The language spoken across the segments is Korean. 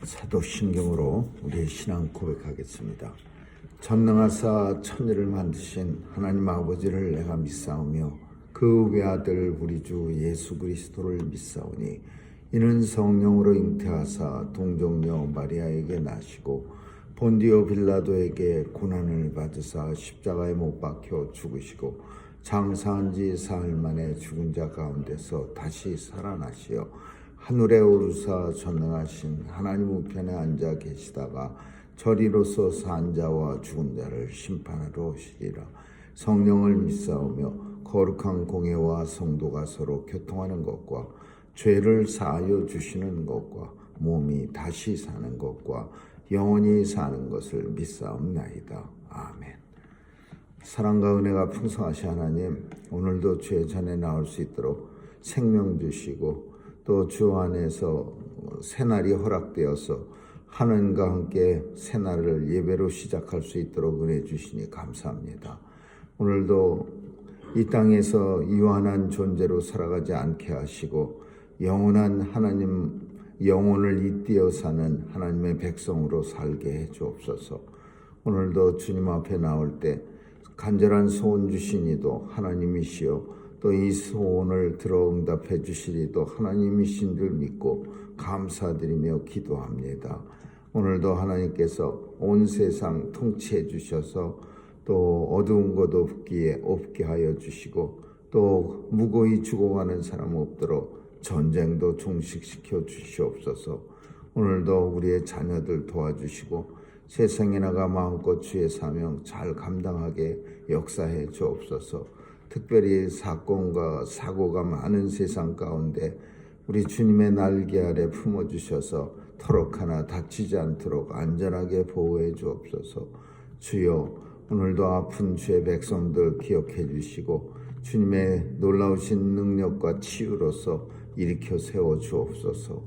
사도신경으로 우리의 신앙 고백하겠습니다. 전능하사 천지를 만드신 하나님 아버지를 내가 믿사오며 그 외아들 우리 주 예수 그리스도를 믿사오니 이는 성령으로 잉태하사 동정녀 마리아에게 나시고 본디오 빌라도에게 고난을 받으사 십자가에 못 박혀 죽으시고 장사한 지 사흘 만에 죽은 자 가운데서 다시 살아나시어 하늘에 오르사 전능하신 하나님 우편에 앉아 계시다가 저리로서 산 자와 죽은 자를 심판하러 오시리라. 성령을 믿사오며 거룩한 공예와 성도가 서로 교통하는 것과 죄를 사하여 주시는 것과 몸이 다시 사는 것과 영원히 사는 것을 믿사옵나이다. 아멘. 사랑과 은혜가 풍성하신 하나님, 오늘도 주의 전에 나올 수 있도록 생명 주시고 또 주 안에서 새날이 허락되어서 하나님과 함께 새날을 예배로 시작할 수 있도록 은혜 주시니 감사합니다. 오늘도 이 땅에서 유한한 존재로 살아가지 않게 하시고 영원한 하나님, 영혼을 잇대어 사는 하나님의 백성으로 살게 해 주옵소서. 오늘도 주님 앞에 나올 때 간절한 소원 주시니도 하나님이시여 또 이 소원을 들어 응답해 주시리도 하나님이신 줄 믿고 감사드리며 기도합니다. 오늘도 하나님께서 온 세상 통치해 주셔서 또 어두운 것 없게 하여 주시고 또 무고히 죽어가는 사람 없도록 전쟁도 종식시켜 주시옵소서. 오늘도 우리의 자녀들 도와주시고 세상에 나가 마음껏 주의 사명 잘 감당하게 역사해 주옵소서. 특별히 사건과 사고가 많은 세상 가운데 우리 주님의 날개 아래 품어주셔서 터럭 하나 다치지 않도록 안전하게 보호해 주옵소서. 주여, 오늘도 아픈 주의 백성들 기억해 주시고 주님의 놀라우신 능력과 치유로서 일으켜 세워 주옵소서.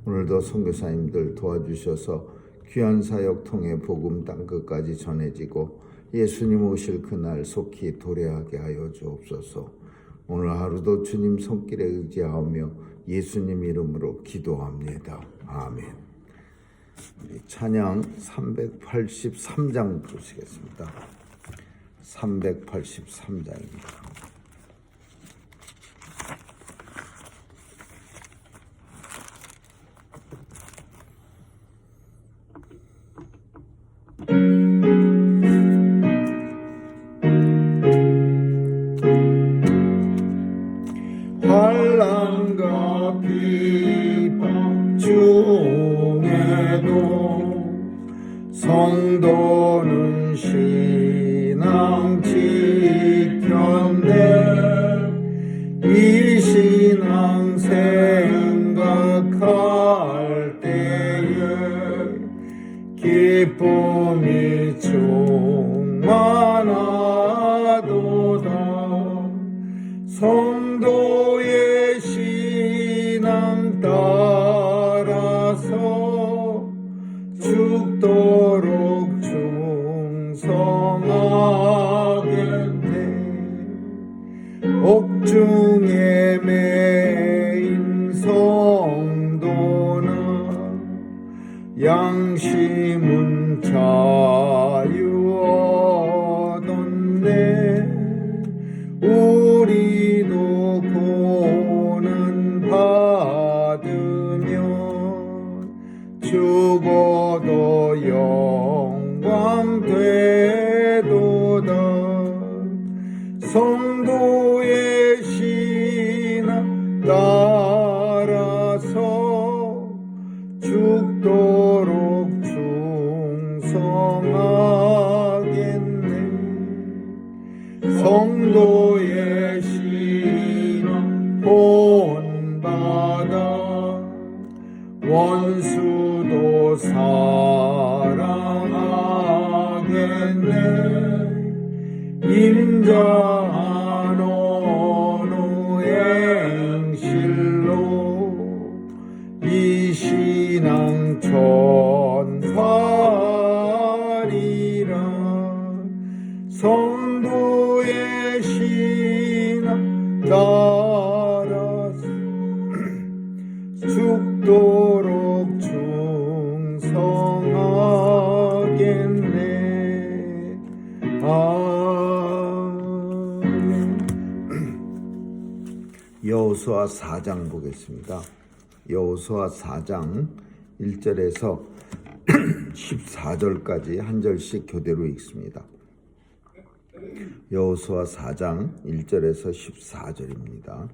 오늘도 선교사님들 도와주셔서 귀한 사역 통해 복음 땅끝까지 전해지고 예수님 오실 그날 속히 도래하게 하여 주옵소서. 오늘 하루도 주님 손길에 의지하며 예수님 이름으로 기도합니다. 아멘. 우리 찬양 383장 부르시겠습니다. 383장입니다. 환난과 비방 중에도 성도는 신앙 지켰네. 이 신앙 생각할 때에 기쁨이 충만하도다. 성도의 신앙 따라서 죽도록 충성하겠네. 옥중에 매인 성도나 양심은 자유 얻었네. 우리도 고난 받으면 죽어도 영광 되도다. 성도의 신앙 따라서 죽도록 충성하겠네. 성도의 신앙 본받아 원수도 사랑하겠네. 인자한 어느 행실로 이 신앙 전파리라. 성도의 신앙 따라서 죽도록 충성하겠네. 성하겠네. 아멘. 여호수아 4장 보겠습니다. 여호수아 4장 1절에서 14절까지 한 절씩 교대로 읽습니다. 여호수아 4장 1절에서 14절입니다.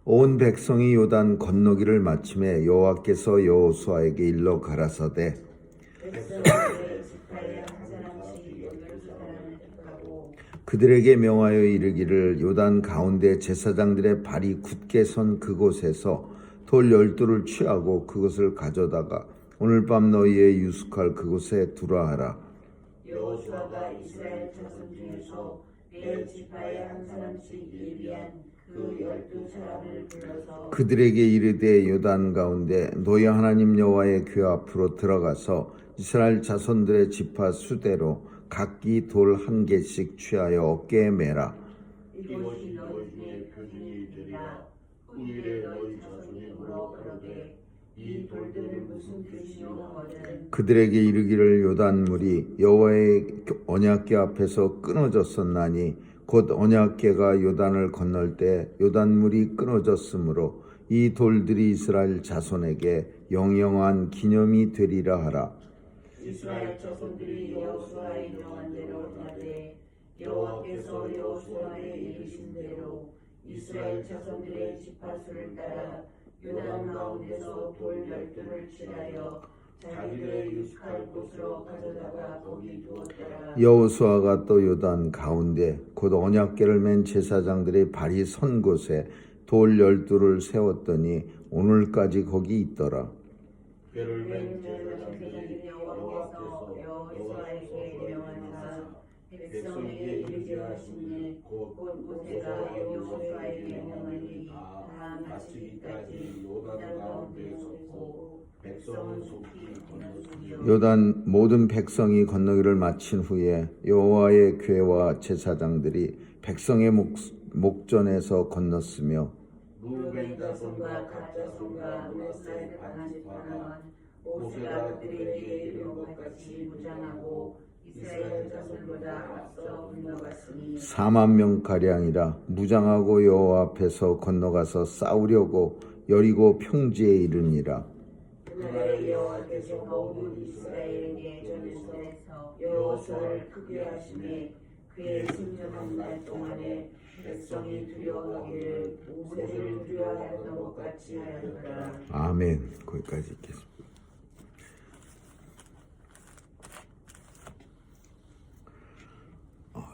온 백성이 요단 건너기를 마침에 여호와께서 여호수아에게 일러 가라사대 그들에게 명하여 이르기를 요단 가운데 제사장들의 발이 굳게 선 그곳에서 돌 12를 취하고 그것을 가져다가 오늘 밤 너희의 유숙할 그곳에 두라 하라. 여호수아가 이스라엘 자손 중에서 네 지파에 한 사람씩 예비한 그 12사람을 불러서 그들에게 이르되 요단 가운데 너희 하나님 여호와의 궤 앞으로 들어가서 이스라엘 자손들의 지파 수대로 각기 돌 한 개씩 취하여 어깨에 매라. 이것이 너희 중에 표징이 되리라. 후일에 너희 자손이 물어 가로되 이 돌들은 무슨 뜻이요 하거든 그들에게 이르기를 요단물이 여호와의 언약궤 앞에서 끊어졌었나니 곧 언약궤가 요단을 건널 때 요단물이 끊어졌으므로 이 돌들이 이스라엘 자손에게 영영한 기념이 되리라 하라. 이스라엘 자손들이 여호수아의 명한 대로 하되 여호와께서 여호수아에게 이르신 대로 이스라엘 자손들의 지파수를 따라 요단 가운데서 돌 12를 칠하여 자기들의 유숙할 곳으로 가져다가 거기 두었더라. 여호수아가 또 요단 가운데 곧 언약궤를 맨 제사장들의 발이 선 곳에 돌 12를 세웠더니 오늘까지 거기 있더라. 궤를 맨 제사장들이 여호와께서 여호수아에게 명하사 백성에게 이르게 하시니 곧 모세가 여호수아에게 명하니 다 마치기까지 요단 가운데 섰고 백성은 속히 건넜으며 요단 모든 백성이 건너기를 마친 후에 여호와의 궤와 제사장들이 백성의 목전에서 건넜으며 루벤 자손과 갓 자손과 므낫세 반지파는 모세가 그들에게 이른 것 같이 무장하고 이스라엘 자손보다 앞서 건너갔으니 4만 명 가량이라 무장하고 여호와 앞에서 건너가서 싸우려고 여리고 평지에 이르니라. 그날에 여호와께서 모든 이스라엘에게 전해서 여호수아를 크게 하시매 그의 승전한 날 동안에 백성이 두려워하기를 모세를 두려워하였던 것 같이 하였더라. 아멘. 거기까지 읽겠습니다.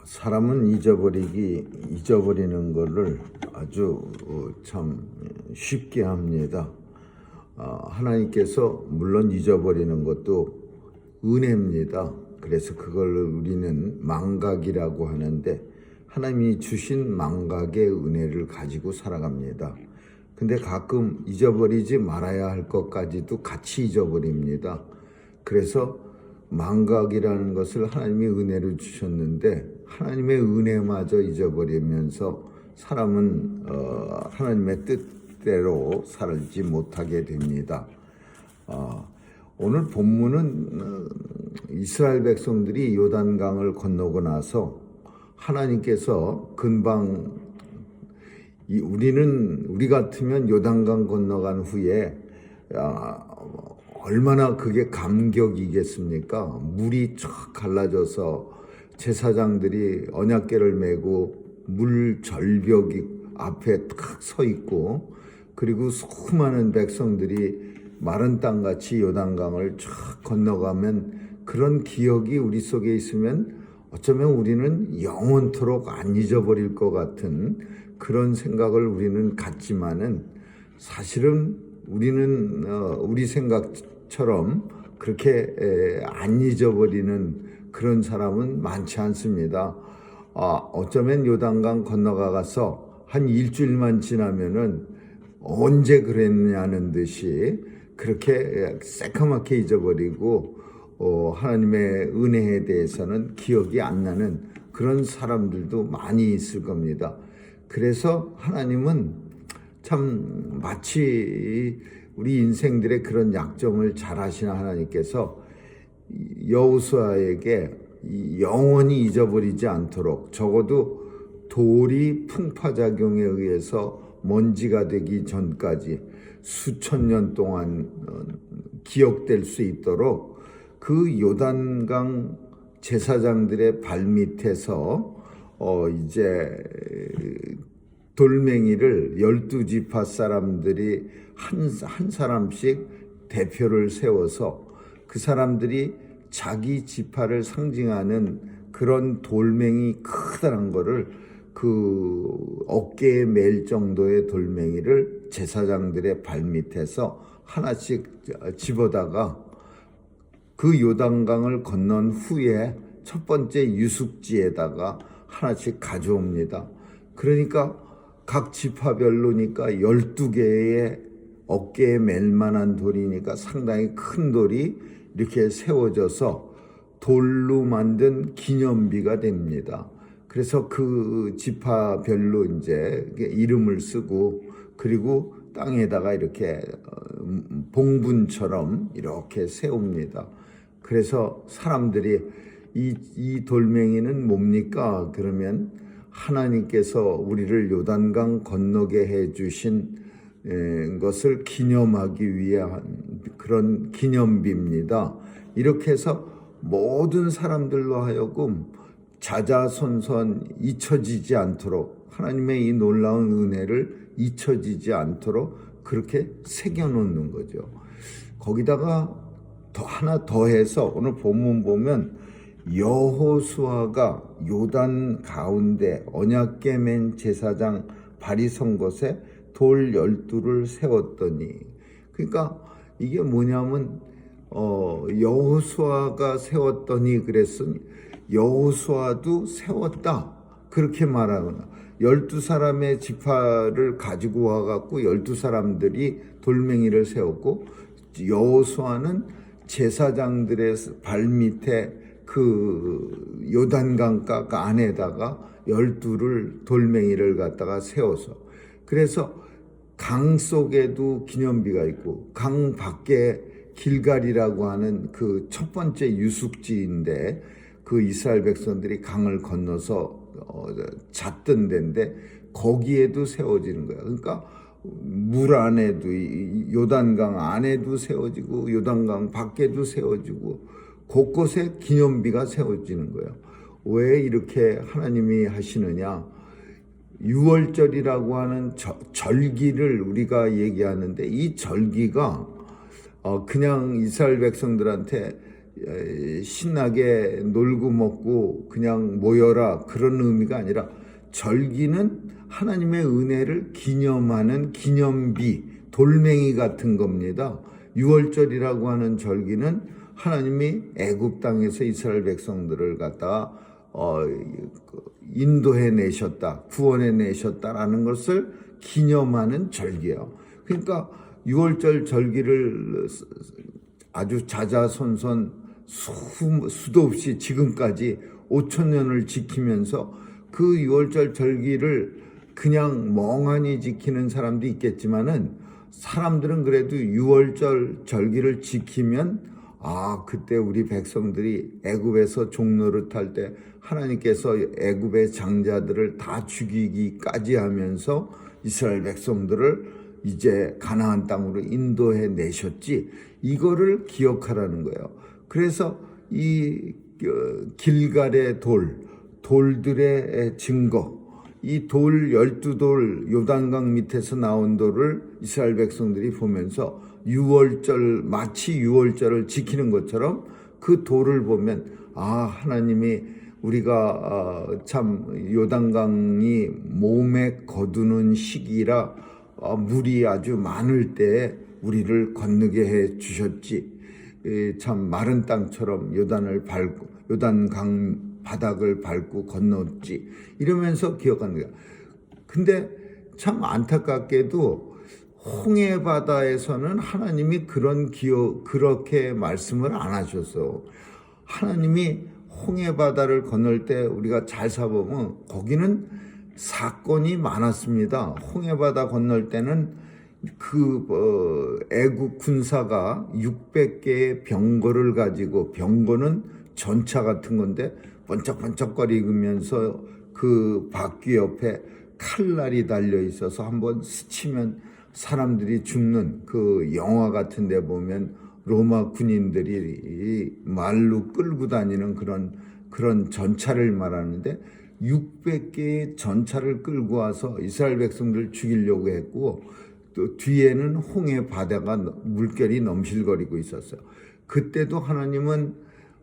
사람은 잊어버리는 것을 아주 참 쉽게 합니다. 하나님께서 물론 잊어버리는 것도 은혜입니다. 그래서 그걸 우리는 망각이라고 하는데 하나님이 주신 망각의 은혜를 가지고 살아갑니다. 근데 가끔 잊어버리지 말아야 할 것까지도 같이 잊어버립니다. 그래서 망각이라는 것을 하나님이 은혜로 주셨는데 하나님의 은혜마저 잊어버리면서 사람은 하나님의 뜻대로 살지 못하게 됩니다. 오늘 본문은 이스라엘 백성들이 요단강을 건너고 나서 하나님께서 금방 우리 같으면 요단강 건너간 후에 얼마나 그게 감격이겠습니까? 물이 쫙 갈라져서 제사장들이 언약궤를 메고 물 절벽이 앞에 탁 서 있고 그리고 수많은 백성들이 마른 땅같이 요단강을 쫙 건너가면 그런 기억이 우리 속에 있으면 어쩌면 우리는 영원토록 안 잊어버릴 것 같은 그런 생각을 우리는 갖지만은 사실은 우리는 우리 생각처럼 그렇게 안 잊어버리는 그런 사람은 많지 않습니다. 어쩌면 요단강 건너가서 한 일주일만 지나면은 언제 그랬냐는 듯이 그렇게 새카맣게 잊어버리고 하나님의 은혜에 대해서는 기억이 안 나는 그런 사람들도 많이 있을 겁니다. 그래서 하나님은 참 마치 우리 인생들의 그런 약점을 잘 아시는 하나님께서 여호수아에게 영원히 잊어버리지 않도록 적어도 돌이 풍파작용에 의해서 먼지가 되기 전까지 수천 년 동안 기억될 수 있도록 그 요단강 제사장들의 발밑에서 이제 돌멩이를 12지파 사람들이 한 사람씩 대표를 세워서 그 사람들이 자기 지파를 상징하는 그런 돌멩이 크다란 거를 그 어깨에 맬 정도의 돌멩이를 제사장들의 발밑에서 하나씩 집어다가 그 요단강을 건넌 후에 첫 번째 유숙지에다가 하나씩 가져옵니다. 그러니까 각 지파별로니까 12개의 어깨에 맬 만한 돌이니까 상당히 큰 돌이 이렇게 세워져서 돌로 만든 기념비가 됩니다. 그래서 그 지파별로 이제 이름을 쓰고 그리고 땅에다가 이렇게 봉분처럼 이렇게 세웁니다. 그래서 사람들이 이 돌멩이는 뭡니까? 그러면 하나님께서 우리를 요단강 건너게 해주신 것을 기념하기 위한 그런 기념비입니다. 이렇게 해서 모든 사람들로 하여금 자자손손 잊혀지지 않도록 하나님의 이 놀라운 은혜를 잊혀지지 않도록 그렇게 새겨놓는 거죠. 거기다가 하나 더해서 오늘 본문 보면 여호수아가 요단 가운데 언약궤 맨 제사장 발이 선 곳에 돌 12를 세웠더니, 그러니까 이게 뭐냐면 여호수아가 세웠더니 그랬으니 여호수아도 세웠다 그렇게 말하거나 12사람의 지파를 가지고 와갖고 12사람들이 돌멩이를 세웠고 여호수아는 제사장들의 발밑에 그 요단강가 안에다가 12를 돌멩이를 갖다가 세워서, 그래서 강 속에도 기념비가 있고 강 밖에 길갈이라고 하는 그 첫 번째 유숙지인데 그 이스라엘 백성들이 강을 건너서 잤던 데인데 거기에도 세워지는 거야. 그러니까 물 안에도 요단강 안에도 세워지고 요단강 밖에도 세워지고 곳곳에 기념비가 세워지는 거예요. 왜 이렇게 하나님이 하시느냐? 6월절이라고 하는 절기를 우리가 얘기하는데 이 절기가 그냥 이스라엘 백성들한테 신나게 놀고 먹고 그냥 모여라 그런 의미가 아니라 절기는 하나님의 은혜를 기념하는 기념비, 돌멩이 같은 겁니다. 6월절이라고 하는 절기는 하나님이 애굽 땅에서 이스라엘 백성들을 갖다가 인도해 내셨다, 구원해 내셨다라는 것을 기념하는 절기예요. 그러니까 6월절 절기를 아주 자자손손 수도 없이 지금까지 5,000년을 지키면서 그 6월절 절기를 그냥 멍하니 지키는 사람도 있겠지만은 사람들은 그래도 6월절 절기를 지키면 그때 우리 백성들이 애굽에서 종노릇할 때 하나님께서 애굽의 장자들을 다 죽이기까지 하면서 이스라엘 백성들을 이제 가나안 땅으로 인도해 내셨지, 이거를 기억하라는 거예요. 그래서 이 길갈의 돌들의 증거, 이 돌 12돌 요단강 밑에서 나온 돌을 이스라엘 백성들이 보면서 마치 6월절을 지키는 것처럼 그 돌을 보면 하나님이 우리가 참 요단강이 몸에 거두는 시기라 물이 아주 많을 때에 우리를 건너게 해 주셨지. 참 마른 땅처럼 요단강 바닥을 밟고 건넜지. 이러면서 기억하는 거야. 근데 참 안타깝게도 홍해 바다에서는 하나님이 그렇게 말씀을 안 하셨어. 하나님이 홍해 바다를 건널 때 우리가 잘 살펴보면 거기는 사건이 많았습니다. 홍해 바다 건널 때는 애국 군사가 600개의 병거를 가지고, 병거는 전차 같은 건데 번쩍번쩍거리면서 그 바퀴 옆에 칼날이 달려 있어서 한번 스치면 사람들이 죽는 그 영화 같은 데 보면 로마 군인들이 말로 끌고 다니는 그런 전차를 말하는데, 600개의 전차를 끌고 와서 이스라엘 백성들을 죽이려고 했고, 또 뒤에는 홍해 바다가 물결이 넘실거리고 있었어요. 그때도 하나님은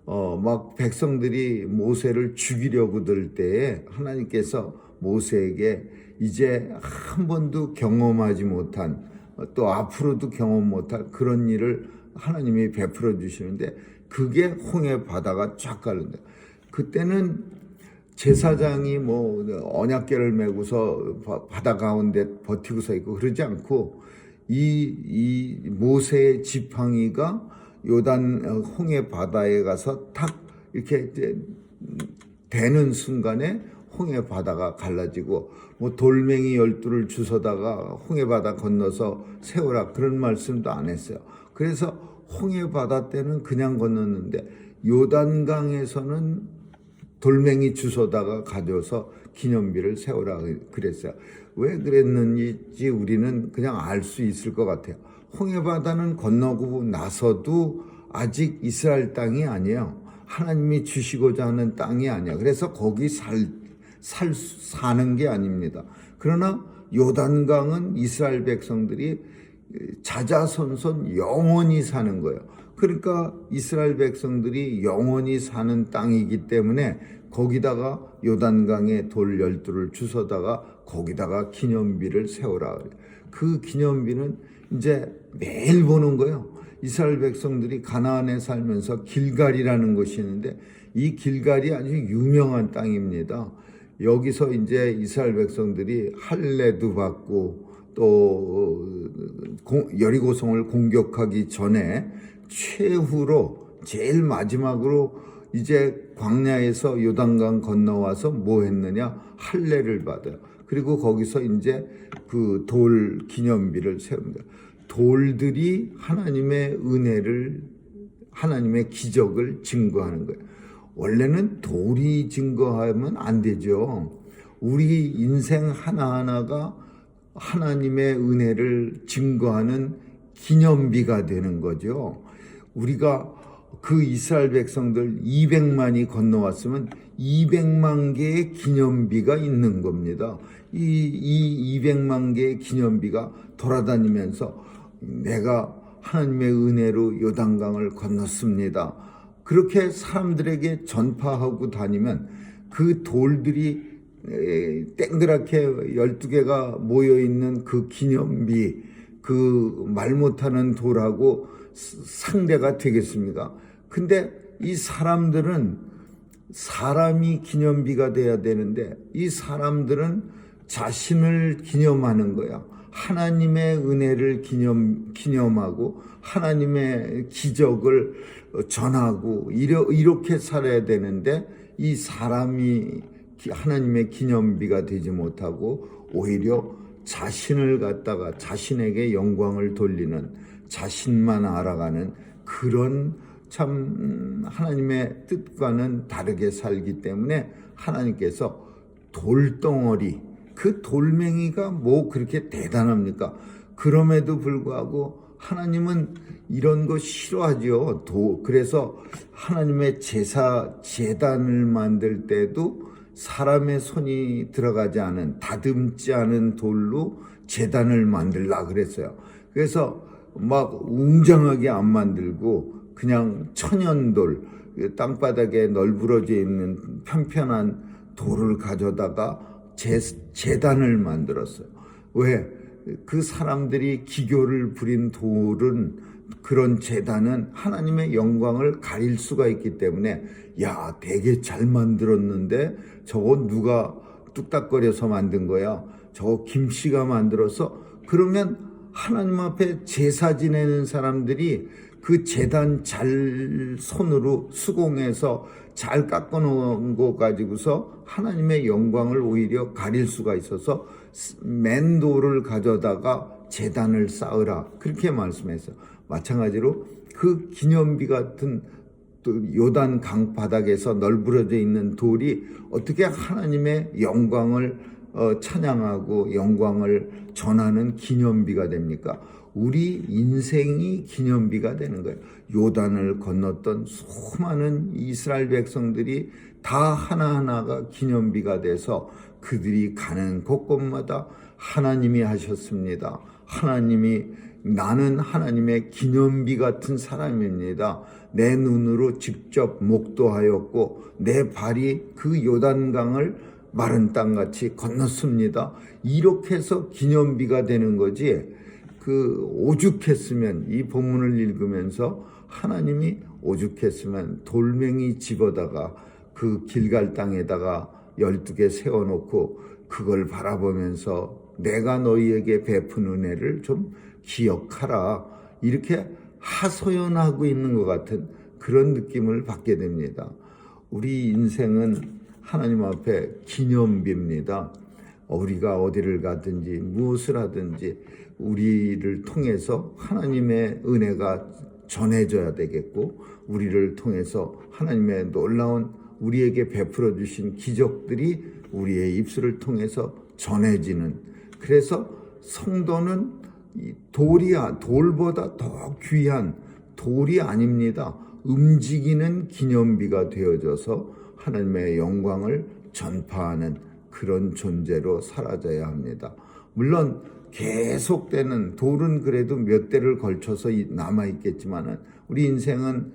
막 백성들이 모세를 죽이려고 들 때에 하나님께서 모세에게 이제 한 번도 경험하지 못한, 또 앞으로도 경험 못할 그런 일을 하나님이 베풀어 주시는데, 그게 홍해 바다가 쫙 가는데, 그때는 제사장이 뭐 언약궤를 메고서 바다 가운데 버티고 서 있고 그러지 않고, 이 모세의 지팡이가 요단 홍해 바다에 가서 탁 이렇게 대는 순간에 홍해 바다가 갈라지고, 뭐 돌멩이 12를 주워다가 홍해 바다 건너서 세우라 그런 말씀도 안 했어요. 그래서 홍해 바다 때는 그냥 건넜는데, 요단강에서는 돌멩이 주워다가 가져서 기념비를 세우라 그랬어요. 왜 그랬는지 우리는 그냥 알 수 있을 것 같아요. 홍해 바다는 건너고 나서도 아직 이스라엘 땅이 아니에요. 하나님이 주시고자 하는 땅이 아니야. 그래서 거기 사는 게 아닙니다. 그러나 요단강은 이스라엘 백성들이 자자손손 영원히 사는 거예요. 그러니까 이스라엘 백성들이 영원히 사는 땅이기 때문에 거기다가 요단강에 돌 12를 주워다가 거기다가 기념비를 세우라. 그 기념비는 이제 매일 보는 거예요. 이스라엘 백성들이 가나안에 살면서 길갈이라는 곳이 있는데, 이 길갈이 아주 유명한 땅입니다. 여기서 이제 이스라엘 백성들이 할례도 받고, 또 여리고성을 공격하기 전에 최후로 제일 마지막으로 이제 광야에서 요단강 건너와서 뭐 했느냐, 할례를 받아요. 그리고 거기서 이제 그 돌 기념비를 세웁니다. 돌들이 하나님의 은혜를, 하나님의 기적을 증거하는 거예요. 원래는 돌이 증거하면 안 되죠. 우리 인생 하나하나가 하나님의 은혜를 증거하는 기념비가 되는 거죠. 우리가 그 이스라엘 백성들 200만이 건너왔으면 200만 개의 기념비가 있는 겁니다. 이 200만 개의 기념비가 돌아다니면서 내가 하나님의 은혜로 요단강을 건넜습니다. 그렇게 사람들에게 전파하고 다니면 그 돌들이 땡그랗게 12개가 모여있는 그 기념비, 그 말 못하는 돌하고 상대가 되겠습니까? 근데 이 사람들은 사람이 기념비가 돼야 되는데, 이 사람들은 자신을 기념하는 거야. 하나님의 은혜를 기념하고 하나님의 기적을 전하고 이렇게 살아야 되는데, 이 사람이 하나님의 기념비가 되지 못하고 오히려 자신을 갖다가 자신에게 영광을 돌리는, 자신만 알아가는 그런 참 하나님의 뜻과는 다르게 살기 때문에 하나님께서 돌덩어리, 그 돌멩이가 뭐 그렇게 대단합니까? 그럼에도 불구하고 하나님은 이런 거 싫어하죠. 그래서 하나님의 제단을 만들 때도 사람의 손이 들어가지 않은, 다듬지 않은 돌로 제단을 만들라 그랬어요. 그래서 막 웅장하게 안 만들고 그냥 천연돌, 땅바닥에 널브러져 있는 편편한 돌을 가져다가 제단을 만들었어요. 왜? 그 사람들이 기교를 부린 돌은, 그런 제단은 하나님의 영광을 가릴 수가 있기 때문에, 야, 되게 잘 만들었는데 저거 누가 뚝딱거려서 만든 거야? 저거 김씨가 만들어서? 그러면 하나님 앞에 제사 지내는 사람들이 그 제단 잘 손으로 수공해서 잘 깎아놓은 거 가지고서 하나님의 영광을 오히려 가릴 수가 있어서 맨돌을 가져다가 제단을 쌓으라 그렇게 말씀했어요. 마찬가지로 그 기념비 같은 또 요단 강 바닥에서 널브러져 있는 돌이 어떻게 하나님의 영광을 찬양하고 영광을 전하는 기념비가 됩니까? 우리 인생이 기념비가 되는 거예요. 요단을 건넜던 수많은 이스라엘 백성들이 다 하나하나가 기념비가 돼서 그들이 가는 곳곳마다 하나님이 하셨습니다. 하나님이 나는 하나님의 기념비 같은 사람입니다. 내 눈으로 직접 목도하였고 내 발이 그 요단강을 마른 땅같이 건넜습니다. 이렇게 해서 기념비가 되는 거지. 오죽했으면 이 본문을 읽으면서 하나님이 오죽했으면 돌멩이 집어다가 그 길갈 땅에다가 12개 세워놓고 그걸 바라보면서 내가 너희에게 베푼 은혜를 좀 기억하라 이렇게 하소연하고 있는 것 같은 그런 느낌을 받게 됩니다. 우리 인생은 하나님 앞에 기념비입니다. 우리가 어디를 가든지 무엇을 하든지 우리를 통해서 하나님의 은혜가 전해져야 되겠고 우리를 통해서 하나님의 놀라운 우리에게 베풀어 주신 기적들이 우리의 입술을 통해서 전해지는, 그래서 성도는 돌보다 더 귀한 돌이 아닙니다. 움직이는 기념비가 되어져서 하나님의 영광을 전파하는 그런 존재로 사라져야 합니다. 물론 계속되는 돌은 그래도 몇 대를 걸쳐서 남아있겠지만 우리 인생은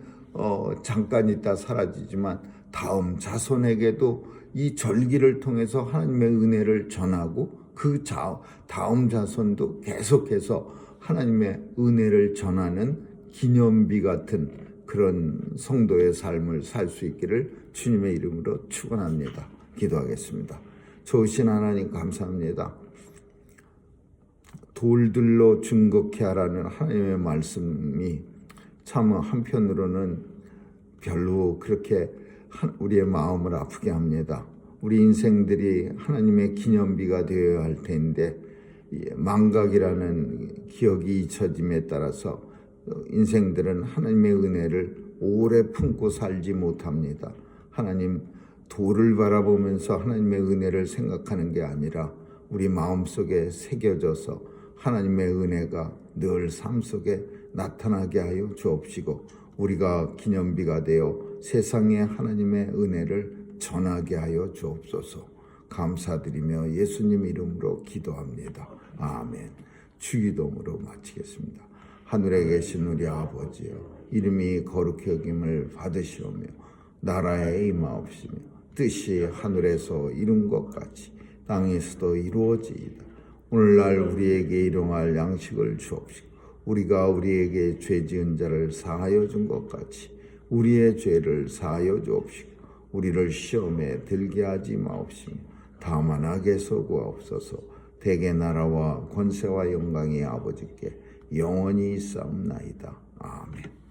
잠깐 있다 사라지지만 다음 자손에게도 이 절기를 통해서 하나님의 은혜를 전하고 그 다음 자손도 계속해서 하나님의 은혜를 전하는 기념비 같은 그런 성도의 삶을 살 수 있기를 주님의 이름으로 축원합니다. 기도하겠습니다. 좋으신 하나님 감사합니다. 돌들로 증거케 하라는 하나님의 말씀이 참 한편으로는 별로 그렇게 우리의 마음을 아프게 합니다. 우리 인생들이 하나님의 기념비가 되어야 할 텐데 망각이라는 기억이 잊혀짐에 따라서 인생들은 하나님의 은혜를 오래 품고 살지 못합니다. 하나님, 돌을 바라보면서 하나님의 은혜를 생각하는 게 아니라 우리 마음속에 새겨져서 하나님의 은혜가 늘 삶 속에 나타나게 하여 주옵시고 우리가 기념비가 되어 세상에 하나님의 은혜를 전하게 하여 주옵소서. 감사드리며 예수님 이름으로 기도합니다. 아멘. 주기도문으로 마치겠습니다. 하늘에 계신 우리 아버지여, 이름이 거룩히 여김을 받으시오며 나라에 임하옵시며 뜻이 하늘에서 이룬 것 같이 땅에서도 이루어지이다. 오늘날 우리에게 일용할 양식을 주옵시고 우리가 우리에게 죄 지은 자를 사하여 준 것 같이 우리의 죄를 사하여 주옵시고 우리를 시험에 들게 하지 마옵시며 다만 악에서 구하옵소서. 대개 나라와 권세와 영광이 아버지께 영원히 있사옵나이다. 아멘.